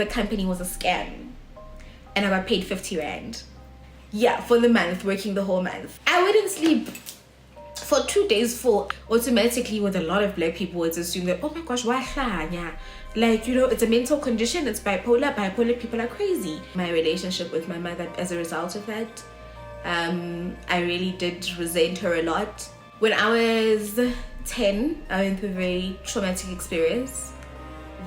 The company was a scam and I got paid 50 rand. Yeah, for the month, working the whole month. I wouldn't sleep for 2 days full. Automatically, with a lot of black people, it's assumed that, oh my gosh, why hlanya? Like, you know, it's a mental condition, it's bipolar. Bipolar people are crazy. My relationship with my mother, as a result of that, I really did resent her a lot. When I was 10, I went through a very traumatic experience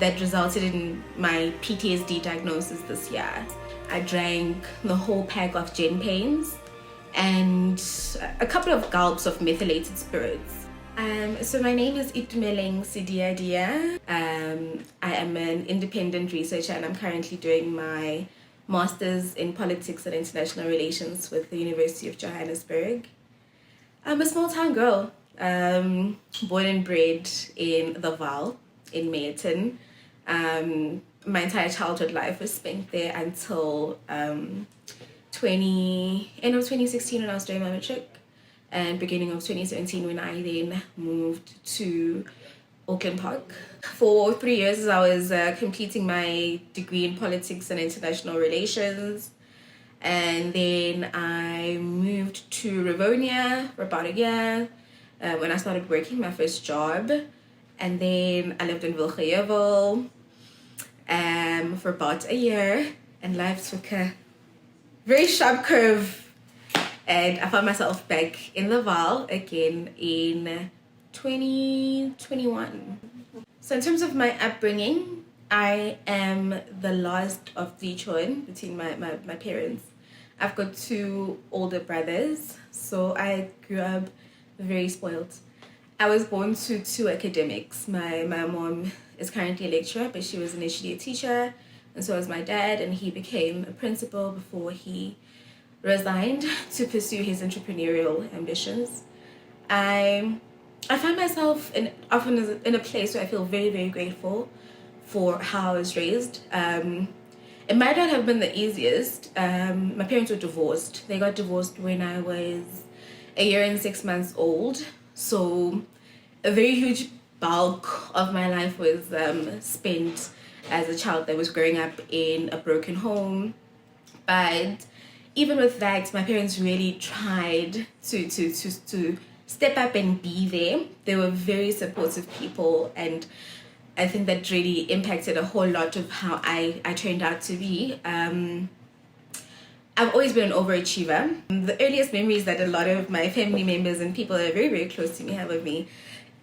that resulted in my PTSD diagnosis this year. I drank the whole pack of gin pains and a couple of gulps of methylated spirits. So my name is Itumeleng. I am an independent researcher and I'm currently doing my Masters in Politics and International Relations with the University of Johannesburg. I'm a small town girl, born and bred in the Vaal in Meyerton. My entire childhood life was spent there until end of 2016 when I was doing my matric, and beginning of 2017 when I then moved to Auckland Park. For 3 years I was completing my degree in politics and international relations, and then I moved to Rivonia for about a year when I started working my first job, and then I lived in Wilgejevel for about a year, and life took a very sharp curve and I found myself back in the Vaal again in 2021. So in terms of my upbringing, I am the last of three children between my parents. I've got 2 older brothers, so I grew up very spoiled. I was born to 2 academics. My mom is currently a lecturer, but she was initially a teacher, and so was my dad, and he became a principal before he resigned to pursue his entrepreneurial ambitions. I find myself often in a place where I feel very, very grateful for how I was raised. It might not have been the easiest. My parents were divorced. They got divorced when I was a year and 6 months old. So a very huge bulk of my life was spent as a child that was growing up in a broken home. But even with that, my parents really tried to step up and be there. They were very supportive people, and I think that really impacted a whole lot of how I turned out to be. I've always been an overachiever. The earliest memories that a lot of my family members and people that are very, very close to me have of me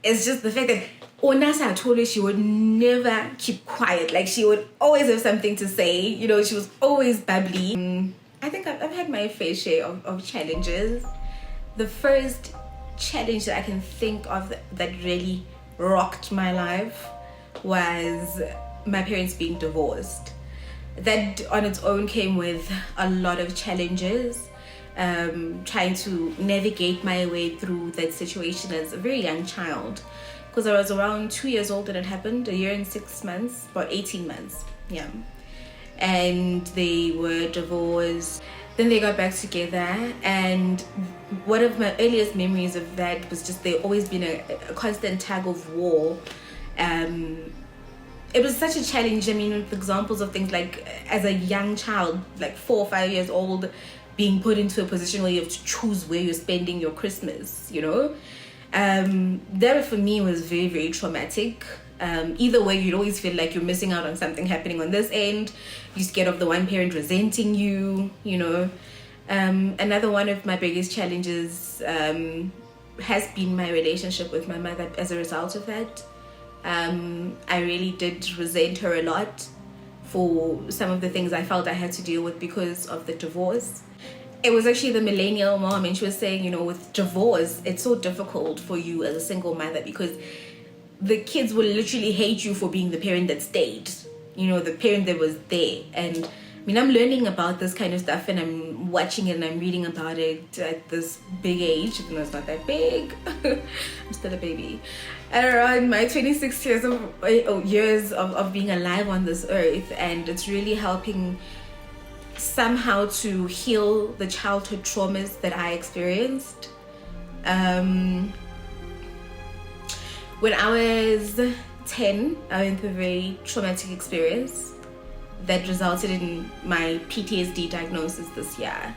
is just the fact that Onasa told her she would never keep quiet. Like, she would always have something to say. You know, she was always bubbly. I think I've had my fair share of challenges. The first challenge that I can think of that really rocked my life was my parents being divorced. That on its own came with a lot of challenges, trying to navigate my way through that situation as a very young child, because I was around 2 years old when it happened, a year and 6 months, about 18 months, yeah. And they were divorced. Then they got back together, and one of my earliest memories of that was just there always been a constant tug of war. It was such a challenge. I mean, with examples of things like, as a young child, like 4 or 5 years old, being put into a position where you have to choose where you're spending your Christmas, you know. That for me was very, very traumatic. Either way, you'd always feel like you're missing out on something happening on this end. You're scared of the one parent resenting you, you know. Another one of my biggest challenges has been my relationship with my mother as a result of that. I really did resent her a lot for some of the things I felt I had to deal with because of the divorce. It was actually the millennial mom, and she was saying, you know, with divorce, it's so difficult for you as a single mother because the kids will literally hate you for being the parent that stayed, you know, the parent that was there. And I mean, I'm learning about this kind of stuff, and I'm watching it and I'm reading about it at this big age, even though it's not that big. I'm still a baby. At around my 26 years of being alive on this earth, and it's really helping somehow to heal the childhood traumas that I experienced. When I was 10, I went through a very traumatic experience that resulted in my PTSD diagnosis this year.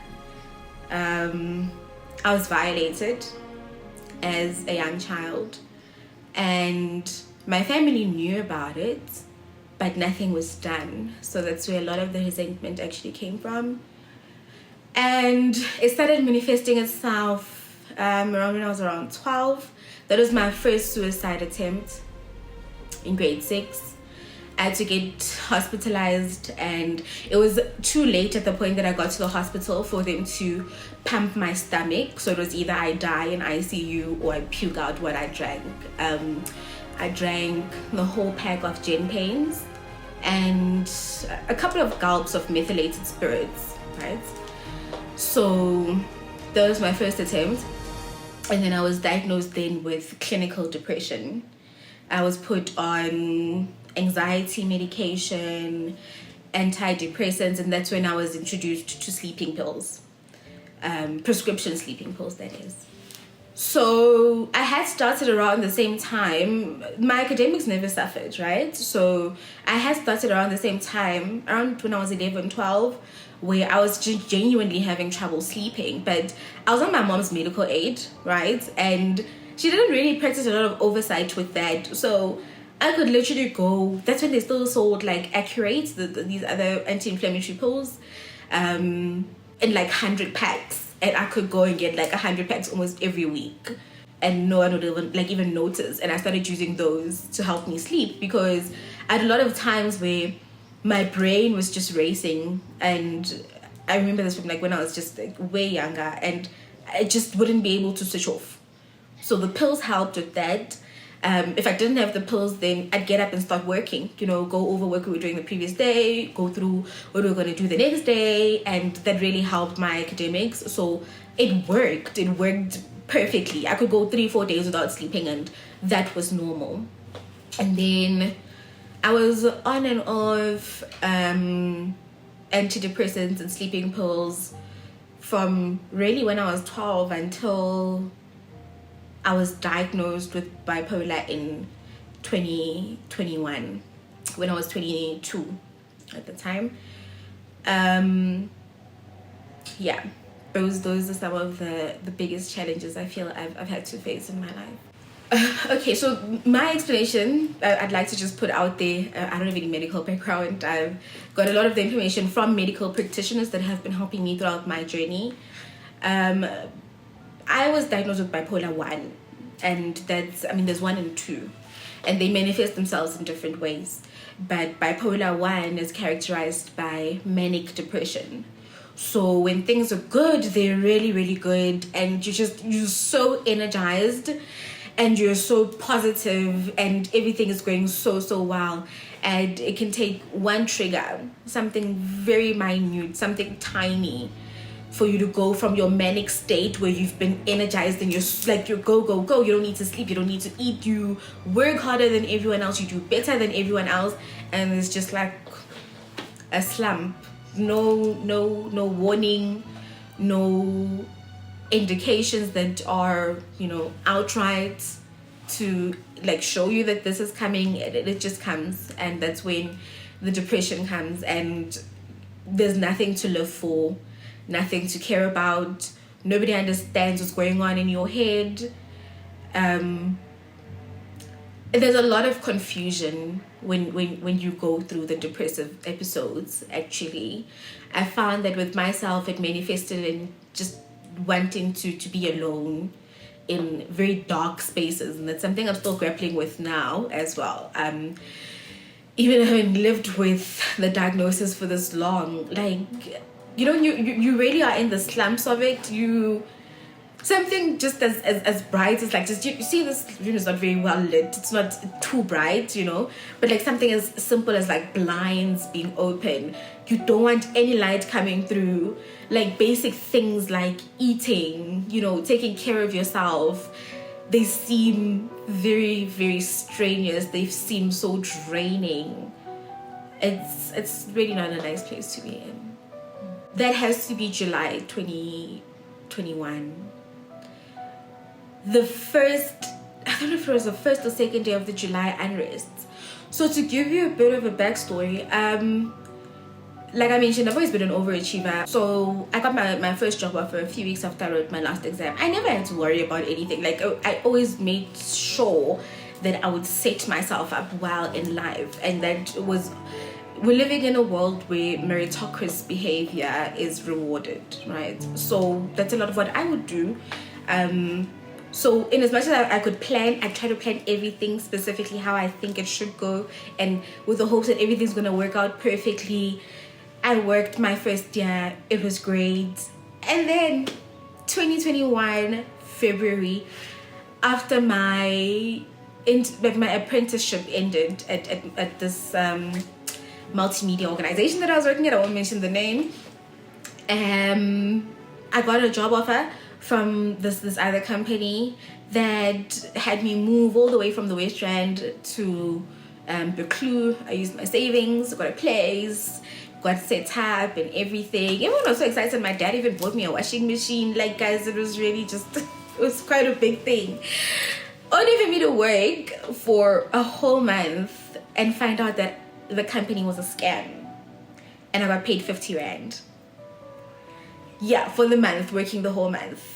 I was violated as a young child, and my family knew about it, but nothing was done. So that's where a lot of the resentment actually came from. And it started manifesting itself around when I was around 12. That was my first suicide attempt in grade 6. I had to get hospitalized, and it was too late at the point that I got to the hospital for them to pump my stomach. So it was either I die in ICU or I puke out what I drank. I drank the whole pack of gin pains and a couple of gulps of methylated spirits, right? So that was my first attempt. And then I was diagnosed then with clinical depression. I was put on anxiety medication, antidepressants, and that's when I was introduced to sleeping pills, prescription sleeping pills, that is. So I had started around the same time. My academics never suffered, right? So I had started around the same time, around when I was 11, 12, where I was just genuinely having trouble sleeping. But I was on my mom's medical aid, right? And she didn't really practice a lot of oversight with that. So I could literally go, that's when they still sold like Accurate, these other anti-inflammatory pills, in like 100 packs. And I could go and get like 100 packs almost every week, and no one would even notice. And I started using those to help me sleep, because I had a lot of times where my brain was just racing, and I remember this from like when I was just like way younger, and I just wouldn't be able to switch off. So the pills helped with that. If I didn't have the pills, then I'd get up and start working, go over what we were doing the previous day, go through what we were going to do the next day, and that really helped my academics. So it worked perfectly. I could go 3-4 days without sleeping, and that was normal. And then I was on and off antidepressants and sleeping pills from really when I was 12 until I was diagnosed with bipolar in 2021, when I was 22 at the time. Yeah, those are some of the biggest challenges I feel I've had to face in my life. Okay, so my explanation, I'd like to just put out there. I don't have any medical background. I've got a lot of the information from medical practitioners that have been helping me throughout my journey. I was diagnosed with bipolar 1, and there's 1 and 2, and they manifest themselves in different ways. But bipolar 1 is characterized by manic depression. So when things are good, they're really, really good, and you're so energized, and you're so positive, and everything is going so well. And it can take one trigger, something very minute, something tiny, for you to go from your manic state where you've been energized and you're go. You don't need to sleep, you don't need to eat, you work harder than everyone else, you do better than everyone else, and it's just like a slump. No warning, no indications that are, outright to like show you that this is coming. It just comes, and that's when the depression comes, and there's nothing to live for, nothing to care about. Nobody understands what's going on in your head. There's a lot of confusion when you go through the depressive episodes. Actually, I found that with myself, it manifested in just wanting to be alone in very dark spaces, and that's something I'm still grappling with now as well. Even having lived with the diagnosis for this long, like, you really are in the slumps of it. Something just as bright as like, just you see this room is not very well lit, it's not too bright, but like something as simple as like blinds being open, you don't want any light coming through. Like basic things like eating, taking care of yourself, they seem very, very strenuous. They seem so draining. It's really not a nice place to be in. That has to be July 2021. I don't know if it was the first or second day of the July unrest. So to give you a bit of a backstory, like I mentioned, I've always been an overachiever. So I got my first job offer a few weeks after I wrote my last exam. I never had to worry about anything. Like I always made sure that I would set myself up well in life, and that was, we're living in a world where meritocracy behavior is rewarded, right? So that's a lot of what I would do. So in as much as I could plan, I try to plan everything specifically how I think it should go, and with the hopes that everything's going to work out perfectly. I worked my first year, it was great. And then 2021 February, after my apprenticeship ended at this multimedia organization that I was working at, I won't mention the name, I got a job offer from this other company that had me move all the way from the West Rand to Buccleuch. I used my savings, got a place, got set up and everything. Everyone was so excited. My dad even bought me a washing machine. Like, guys, it was really just, it was quite a big thing. Only for me to work for a whole month and find out that the company was a scam. And I got paid 50 Rand. Yeah, for the month, working the whole month.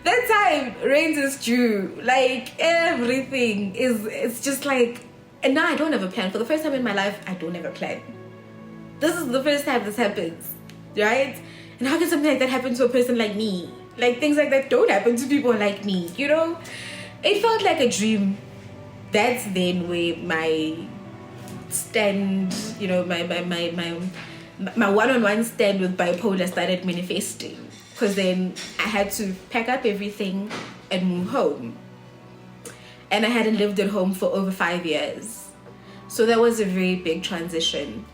That time, rent is due. Like, everything it's just like, and now I don't have a plan. For the first time in my life, I don't have a plan. This is the first time this happens, right? And how can something like that happen to a person like me? Like, things like that don't happen to people like me, you know? It felt like a dream. That's then where my stand, you know, my one-on-one stand with bipolar started manifesting. Because then I had to pack up everything and move home. And I hadn't lived at home for over 5 years. So that was a very big transition.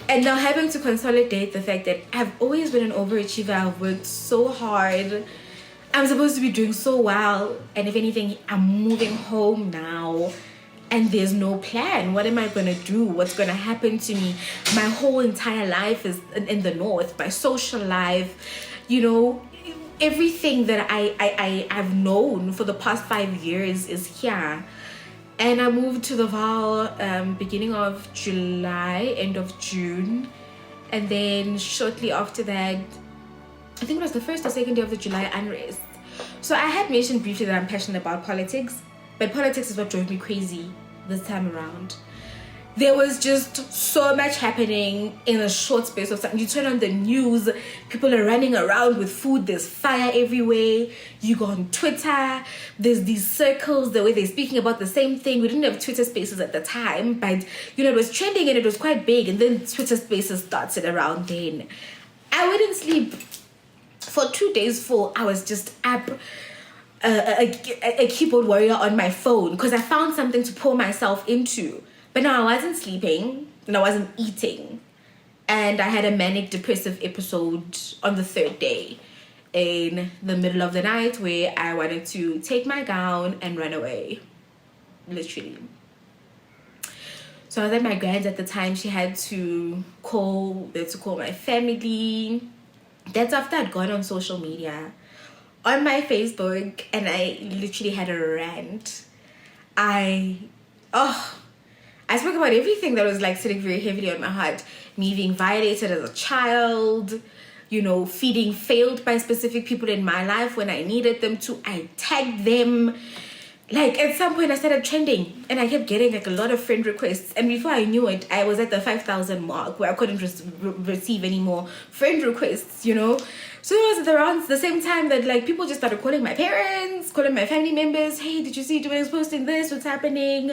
And now having to consolidate the fact that I've always been an overachiever. I've worked so hard. I'm supposed to be doing so well. And if anything, I'm moving home now. And there's no plan. What am I going to do? What's going to happen to me? My whole entire life is in the north. My social life, you know, everything that I've known for the past 5 years is here. And I moved to the Val beginning of July, end of June. And then shortly after that, I think it was the first or second day of the July unrest. So I had mentioned briefly that I'm passionate about politics. But politics is what drove me crazy this time around. There was just so much happening in a short space of time. You turn on the news, people are running around with food, there's fire everywhere. You go on Twitter, there's these circles, the way they're speaking about the same thing. We didn't have Twitter spaces at the time, but you know, it was trending and it was quite big, and then Twitter spaces started around then. I wouldn't sleep for 2 days full. I was just up, a keyboard warrior on my phone because I found something to pour myself into. But no, I wasn't sleeping and I wasn't eating. And I had a manic depressive episode on the third day in the middle of the night where I wanted to take my gown and run away. Literally. So I was at my grand's at the time. She had to call my family. That's after I'd gone on social media, on my Facebook, and I literally had a rant. I spoke about everything that was like sitting very heavily on my heart. Me being violated as a child, you know, feeling failed by specific people in my life when I needed them to. I tagged them. Like, at some point I started trending and I kept getting like a lot of friend requests. And before I knew it, I was at the 5,000 mark where I couldn't receive any more friend requests, you know. So it was around the same time that like people just started calling my parents, calling my family members. Hey, did you see Itumeleng's posting this? What's happening?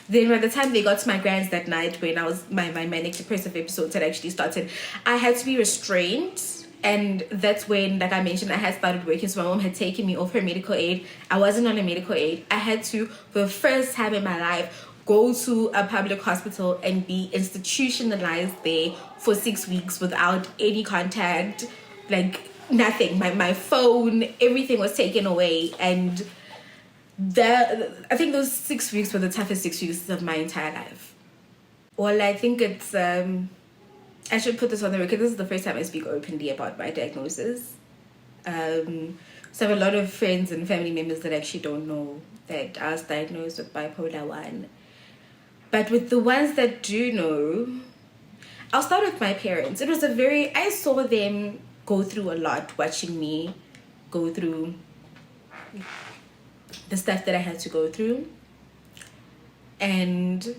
Then by the time they got to my grand's that night, when I was my manic depressive episodes had actually started, I had to be restrained. And that's when, like I mentioned, I had started working. So my mom had taken me off her medical aid. I wasn't on a medical aid. I had to, for the first time in my life, go to a public hospital and be institutionalized there for 6 weeks without any contact, like nothing. My phone, everything was taken away. And I think those 6 weeks were the toughest 6 weeks of my entire life. Well, I think it's... I should put this on the record. This is the first time I speak openly about my diagnosis. So I have a lot of friends and family members that actually don't know that I was diagnosed with bipolar 1. But with the ones that do know, I'll start with my parents. It was I saw them go through a lot, watching me go through the stuff that I had to go through. And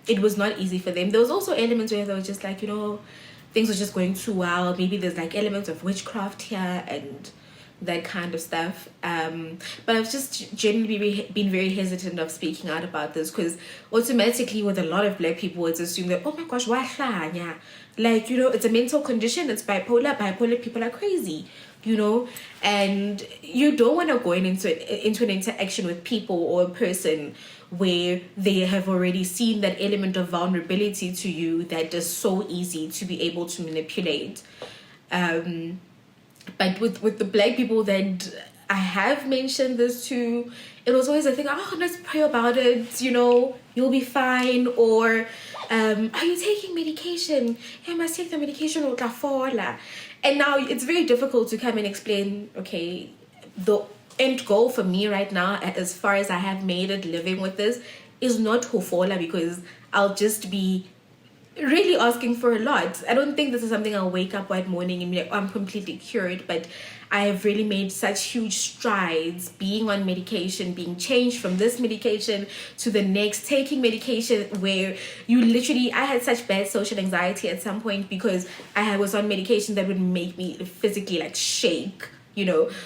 it was not easy for them. There was also elements where they were just like, things were just going too well. Maybe there's like elements of witchcraft here and that kind of stuff. But I've just generally been very hesitant of speaking out about this, because automatically with a lot of Black people, it's assumed that, oh my gosh, why hlanya? Like, it's a mental condition, it's bipolar people are crazy, and you don't want to go into an interaction with people or a person where they have already seen that element of vulnerability to you that is so easy to be able to manipulate. But with the Black people that I have mentioned this to, it was always a thing, oh, let's pray about it, you'll be fine. Or, are you taking medication? Yeah, I must take the medication or la. And now it's very difficult to come and explain, okay, the end goal for me right now, as far as I have made it living with this, is not hofola, because I'll just be really asking for a lot. I don't think this is something I'll wake up one morning and be like, oh, I'm completely cured. But I have really made such huge strides being on medication, being changed from this medication to the next, taking medication where I had such bad social anxiety at some point because I was on medication that would make me physically like shake.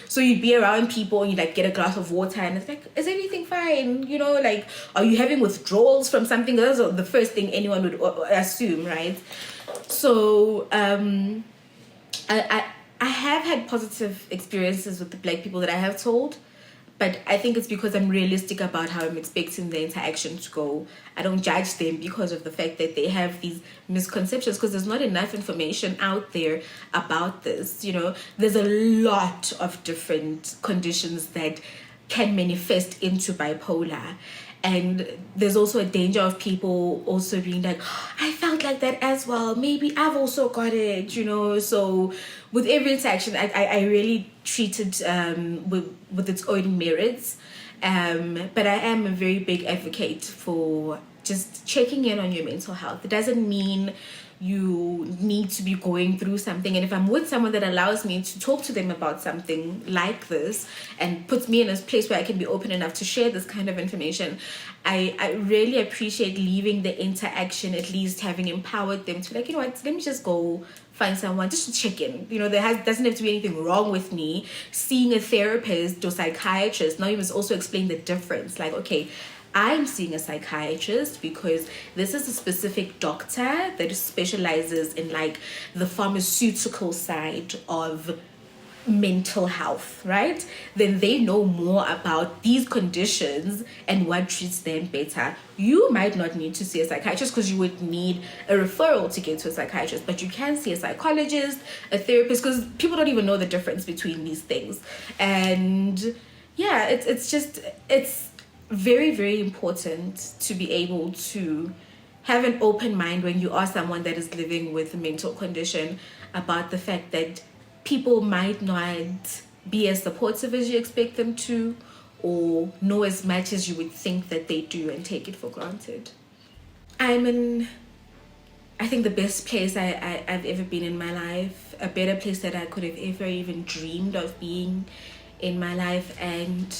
So you'd be around people and you like get a glass of water and it's like, is everything fine? Like, are you having withdrawals from something? That's the first thing anyone would assume, right? So I have had positive experiences with the Black people that I have told, but I think it's because I'm realistic about how I'm expecting the interaction to go. I don't judge them because of the fact that they have these misconceptions, because there's not enough information out there about this. There's a lot of different conditions that can manifest into bipolar. And there's also a danger of people also being like, oh, I felt like that as well. Maybe I've also got it, So with every interaction, I really treat it with its own merits. But I am a very big advocate for just checking in on your mental health. It doesn't mean you need to be going through something. And if I'm with someone that allows me to talk to them about something like this and puts me in a place where I can be open enough to share this kind of information, I really appreciate leaving the interaction, at least having empowered them to like, let me just go find someone just to check in. Doesn't have to be anything wrong with me seeing a therapist or psychiatrist. Now you must also explain the difference. Like, okay, I'm seeing a psychiatrist because this is a specific doctor that specializes in like the pharmaceutical side of mental health, right? Then they know more about these conditions and what treats them better. You might not need to see a psychiatrist because you would need a referral to get to a psychiatrist, but you can see a psychologist, a therapist, because people don't even know the difference between these things. And yeah, it's very, very important to be able to have an open mind when you are someone that is living with a mental condition about the fact that people might not be as supportive as you expect them to, or know as much as you would think that they do, and take it for granted. I'm in, I think, the best place I've ever been in my life, a better place that I could have ever even dreamed of being in my life. And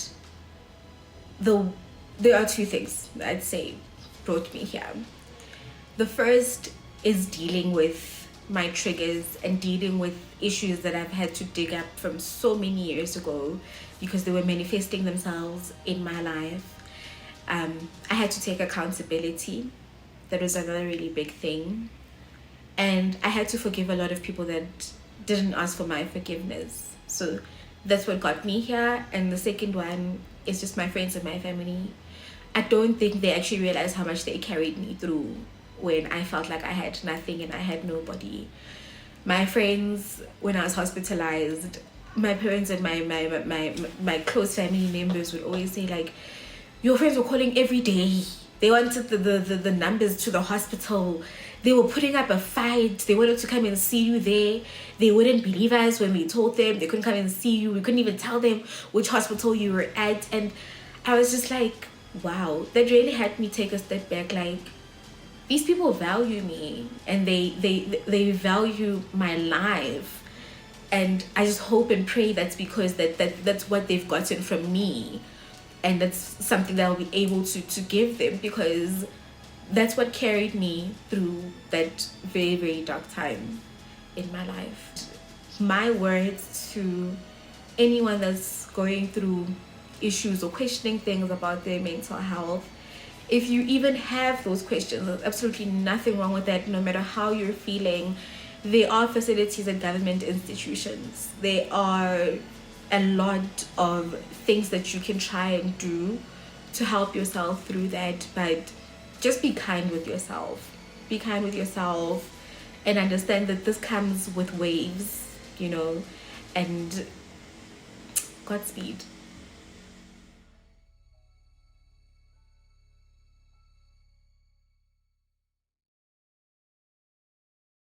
there are two things that I'd say brought me here. The first is dealing with my triggers and dealing with issues that I've had to dig up from so many years ago because they were manifesting themselves in my life. I had to take accountability. That was another really big thing. And I had to forgive a lot of people that didn't ask for my forgiveness. So that's what got me here. And the second one is just my friends and my family. I don't think they actually realized how much they carried me through when I felt like I had nothing and I had nobody. My friends, when I was hospitalized, my parents and my close family members would always say, like, your friends were calling every day. They wanted the numbers to the hospital. They were putting up a fight. They wanted to come and see you there. They wouldn't believe us when we told them they couldn't come and see you. We couldn't even tell them which hospital you were at. And I was just like, wow, that really had me take a step back. Like, these people value me, and they value my life. And I just hope and pray that's because that's what they've gotten from me, and that's something that I'll be able to give them, because that's what carried me through that very, very dark time in my life. My words to anyone that's going through issues or questioning things about their mental health: if you even have those questions, there's absolutely nothing wrong with that. No matter how you're feeling, there are facilities at government institutions. There are a lot of things that you can try and do to help yourself through that. But just be kind with yourself. Be kind with yourself, and understand that this comes with waves, and Godspeed.